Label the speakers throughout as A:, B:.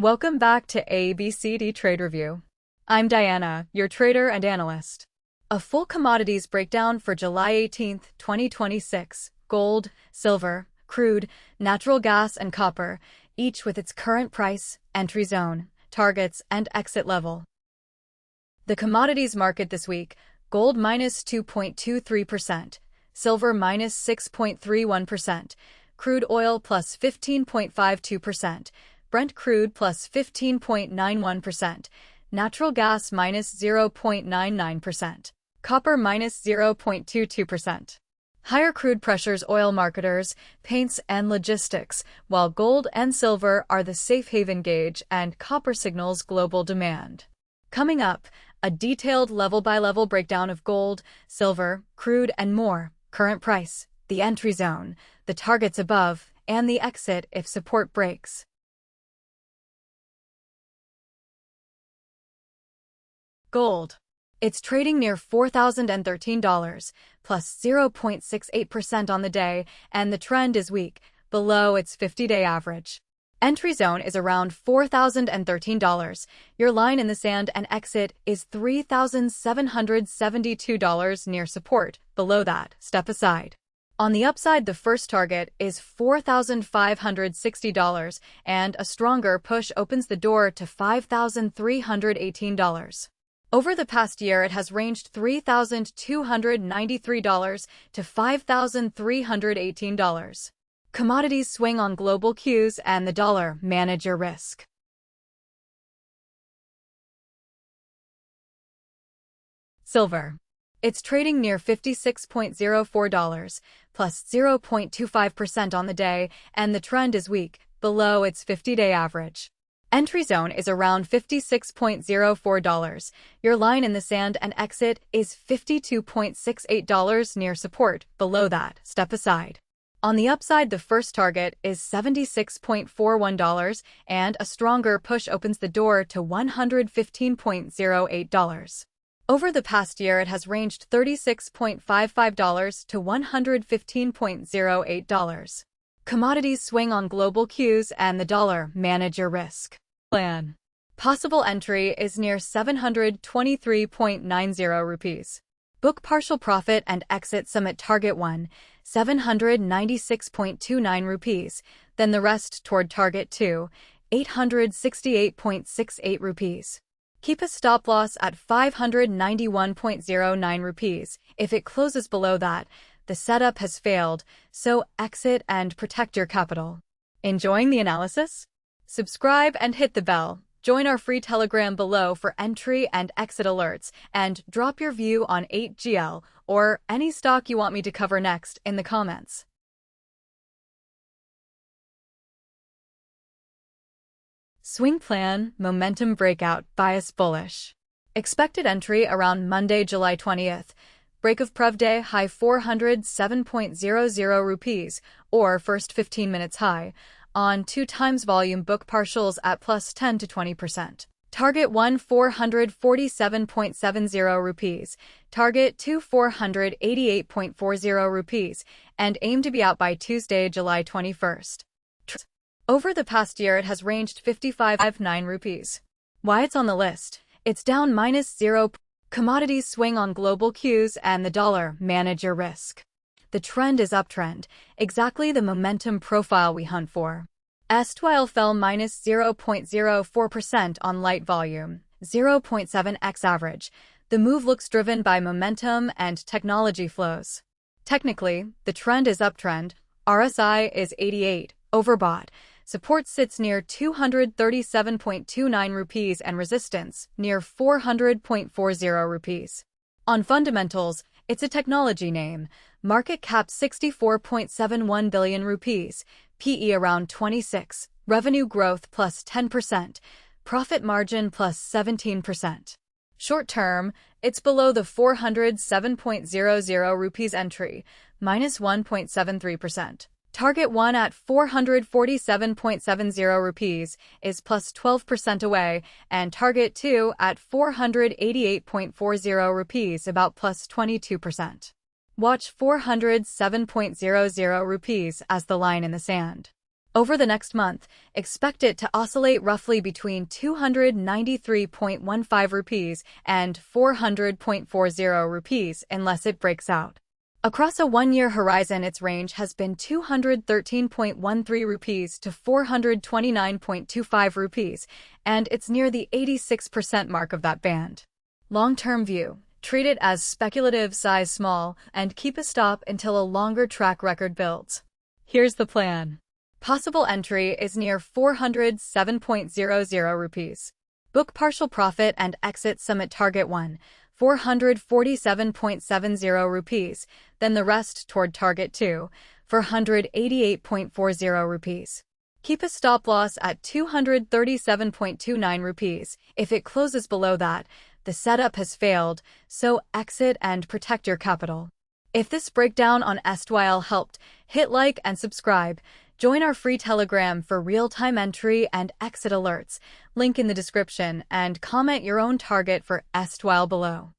A: Welcome back to ABCD Trade Review. I'm Diana, your trader and analyst. A full commodities breakdown for July 18, 2026. Gold, silver, crude, natural gas, and copper, each with its current price, entry zone, targets, and exit level. The commodities market this week: gold minus 2.23%, silver minus 6.31%, crude oil plus 15.52%, Brent crude plus 15.91%, natural gas minus 0.99%, copper minus 0.22%. Higher crude pressures oil marketers, paints, and logistics, while gold and silver are the safe haven gauge and copper signals global demand. Coming up, a detailed level-by-level breakdown of gold, silver, crude, and more, current price, the entry zone, the targets above, and the exit if support breaks. Gold. It's trading near $4,013, plus 0.68% on the day, and the trend is weak, below its 50-day average. Entry zone is around $4,013. Your line in the sand and exit is $3,772 near support. Below that, step aside. On the upside, the first target is $4,560, and a stronger push opens the door to $5,318. Over the past year, it has ranged $3,293 to $5,318. Commodities swing on global cues and the dollar. Manage your risk. Silver. It's trading near $56.04, plus 0.25% on the day, and the trend is weak, below its 50-day average. Entry zone is around $56.04. Your line in the sand and exit is $52.68 near support. Below that, step aside. On the upside, the first target is $76.41, and a stronger push opens the door to $115.08. Over the past year, it has ranged $36.55 to $115.08. Commodities swing on global cues and the dollar. Manage your risk. Plan. Possible entry is near 723.90 rupees. Book partial profit and exit sum at target 1, 796.29 rupees, then the rest toward target 2, 868.68 rupees. Keep a stop loss at 591.09 rupees. If it closes below that, the setup has failed, so exit and protect your capital. Enjoying the analysis? Subscribe and hit the bell. Join our free Telegram below for entry and exit alerts, and drop your view on 8GL or any stock you want me to cover next in the comments. Swing plan, momentum breakout, bias bullish. Expected entry around Monday, July 20th. Break of Prev Day, high 407.00 rupees, or first 15 minutes high, on 2 times volume. Book partials at plus 10 to 20%. Target 1, 447.70 rupees. Target 2, 488.40 rupees, and aim to be out by Tuesday, July 21st. Over the past year, it has ranged 55.9 rupees. Why it's on the list? It's down minus 0. Commodities swing on global cues and the dollar. Manage your risk. The trend is uptrend, exactly the momentum profile we hunt for. S12 fell minus 0.04% on light volume, 0.7x average. The move looks driven by momentum and technology flows. Technically, the trend is uptrend. RSI is 88, overbought. Support sits near 237.29 rupees and resistance near 400.40 rupees. On fundamentals, it's a technology name. Market cap 64.71 billion rupees, PE around 26, revenue growth plus 10%, profit margin plus 17%. Short term, it's below the 407.00 rupees entry, minus 1.73%. Target 1 at 447.70 rupees is plus 12% away, and target 2 at 488.40 rupees about plus 22%. Watch 407.00 rupees as the line in the sand. Over the next month, expect it to oscillate roughly between 293.15 rupees and 400.40 rupees unless it breaks out. Across a one-year horizon, its range has been 213.13 rupees to 429.25 rupees, and it's near the 86% mark of that band. Long-term view. Treat it as speculative, size small, and keep a stop until a longer track record builds. Here's the plan. Possible entry is near 407.00 rupees. Book partial profit and exit sum at target 1, 447.70 rupees, then the rest toward target 2, 488.40 rupees. Keep a stop loss at 237.29 rupees. If it closes below that, the setup has failed, so exit and protect your capital. If this breakdown on erstwhile helped, hit like and subscribe. Join our free Telegram for real-time entry and exit alerts, link in the description, and comment your own target for erstwhile below.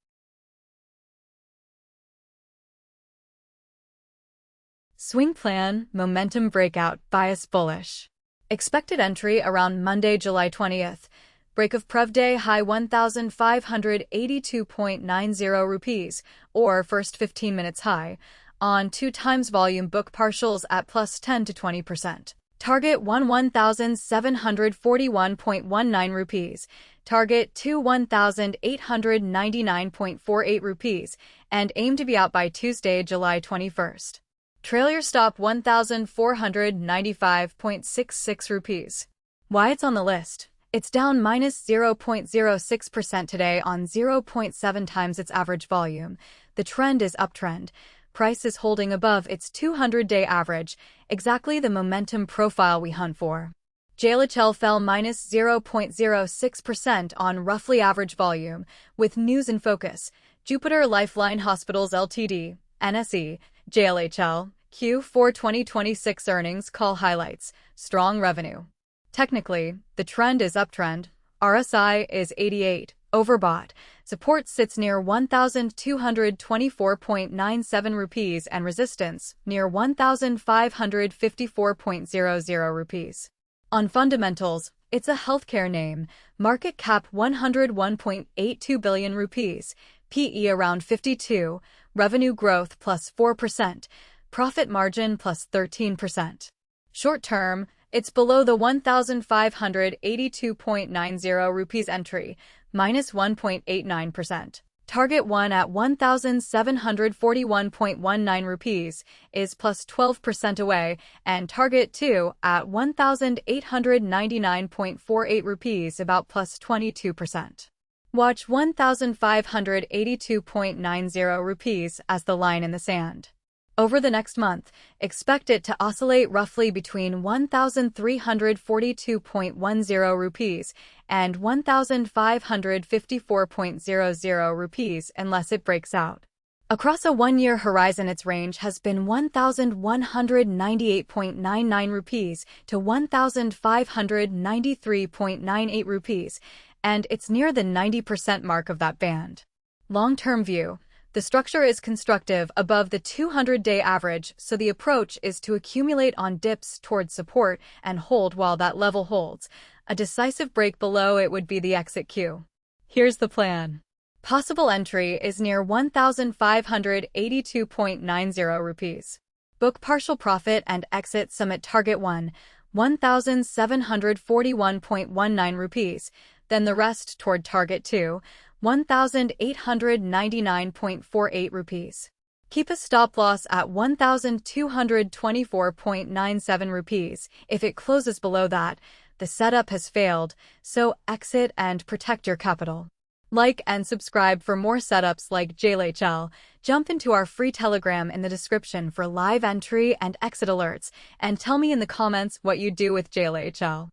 A: Swing plan, momentum breakout, bias bullish. Expected entry around Monday, July 20th. Break of Prev Day high 1,582.90 rupees, or first 15 minutes high, on 2 times volume. Book partials at plus 10 to 20%. Target 1,741.19 rupees. Target 1,899.48 rupees, and aim to be out by Tuesday, July 21st. Trail your stop 1,495.66 rupees. Why it's on the list? It's down minus 0.06% today on 0.7 times its average volume. The trend is uptrend. Price is holding above its 200-day average, exactly the momentum profile we hunt for. JLHL fell minus 0.06% on roughly average volume, with news in focus. Jupiter Lifeline Hospitals Ltd, NSE, JLHL, Q4 2026 earnings call highlights, strong revenue. Technically, the trend is uptrend. RSI is 88, overbought. Support sits near 1,224.97 rupees and resistance near 1,554.00 rupees. On fundamentals, it's a healthcare name. Market cap 101.82 billion rupees. PE around 52. Revenue growth plus 4%. Profit margin plus 13%. Short term, it's below the 1,582.90 rupees entry, minus 1.89%. Target 1 at 1,741.19 rupees is plus 12% away, and target 2 at 1,899.48 rupees about plus 22%. Watch 1,582.90 rupees as the line in the sand. Over the next month, expect it to oscillate roughly between 1,342.10 rupees and 1,554.00 rupees unless it breaks out. Across a one-year horizon, its range has been 1,198.99 rupees to 1,593.98 rupees, and it's near the 90% mark of that band. Long-term view. The structure is constructive above the 200-day average, so the approach is to accumulate on dips towards support and hold while that level holds. A decisive break below it would be the exit cue. Here's the plan. Possible entry is near 1,582.90 rupees. Book partial profit and exit sum at target 1, 1,741.19 rupees, then the rest toward target 2, 1,899.48 rupees. Keep a stop loss at 1,224.97 rupees. If it closes below that, the setup has failed, so exit and protect your capital. Like and subscribe for more setups like JLHL. Jump into our free Telegram in the description for live entry and exit alerts, and tell me in the comments what you do with JLHL.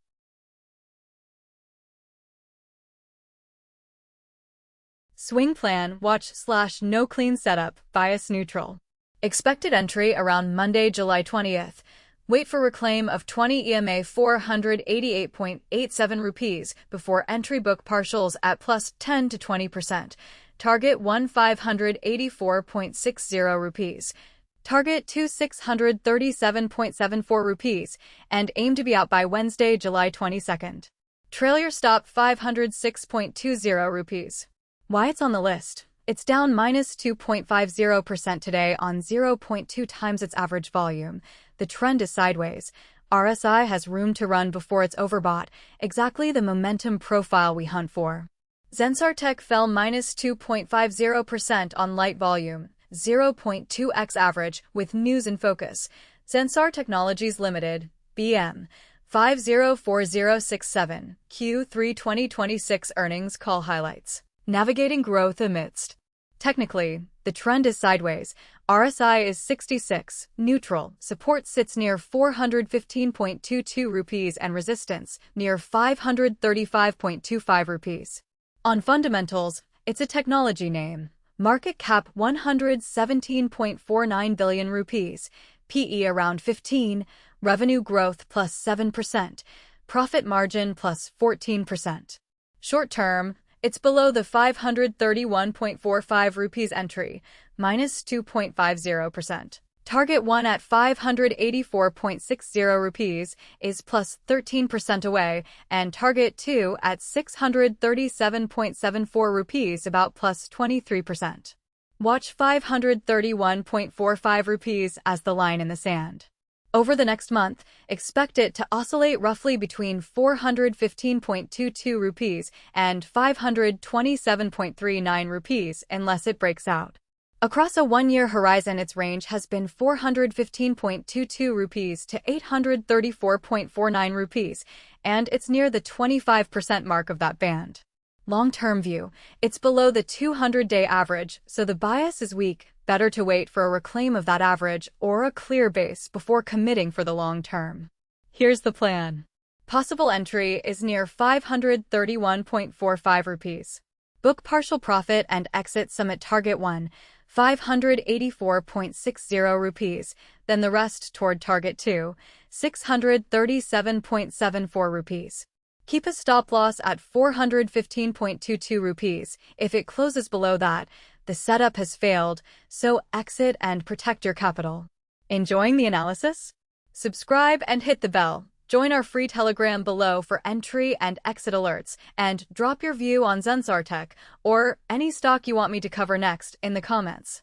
A: Swing plan, watch/no clean setup, bias neutral. Expected entry around Monday, July 20th. Wait for reclaim of 20 EMA 488.87 rupees before entry. Book partials at plus 10 to 20%. Target 1,584.60 rupees. Target to 637.74 rupees and aim to be out by Wednesday, July 22nd. Trail your stop 506.20 rupees. Why it's on the list? It's down minus 2.50% today on 0.2 times its average volume. The trend is sideways. RSI has room to run before it's overbought, exactly the momentum profile we hunt for. Sensex fell minus 2.50% on light volume, 0.2x average with news in focus. Sensex Technologies Limited, BM, 504067, Q3 2026 earnings call highlights. Navigating growth amidst. Technically, the trend is sideways. RSI is 66, neutral. Support sits near 415.22 rupees and resistance near 535.25 rupees. On fundamentals, it's a technology name. Market cap 117.49 billion rupees, PE around 15, revenue growth plus 7%, profit margin plus 14%. Short term, it's below the 531.45 rupees entry, minus 2.50%. Target 1 at 584.60 rupees is plus 13% away, and target 2 at 637.74 rupees about plus 23%. Watch 531.45 rupees as the line in the sand. Over the next month, expect it to oscillate roughly between 415.22 rupees and 527.39 rupees unless it breaks out. Across a one-year horizon, its range has been 415.22 rupees to 834.49 rupees, and it's near the 25% mark of that band. Long-term view, it's below the 200-day average, so the bias is weak. Better to wait for a reclaim of that average or a clear base before committing for the long term. Here's the plan. Possible entry is near 531.45 rupees. Book partial profit and exit some at target 1, 584.60 rupees, then the rest toward target 2, 637.74 rupees. Keep a stop loss at 415.22 rupees. If it closes below that, the setup has failed, so exit and protect your capital. Enjoying the analysis? Subscribe and hit the bell. Join our free Telegram below for entry and exit alerts, and drop your view on Sensex or any stock you want me to cover next in the comments.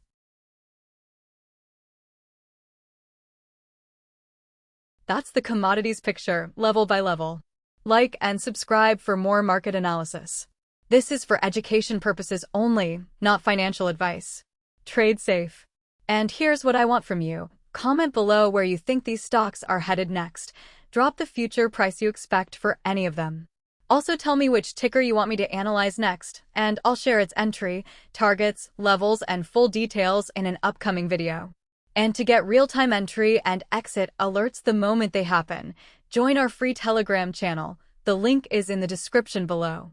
A: That's the commodities picture, level by level. Like and subscribe for more market analysis. This is for education purposes only, not financial advice. Trade safe. And here's what I want from you. Comment below where you think these stocks are headed next. Drop the future price you expect for any of them. Also tell me which ticker you want me to analyze next, and I'll share its entry, targets, levels, and full details in an upcoming video. And to get real-time entry and exit alerts the moment they happen, join our free Telegram channel. The link is in the description below.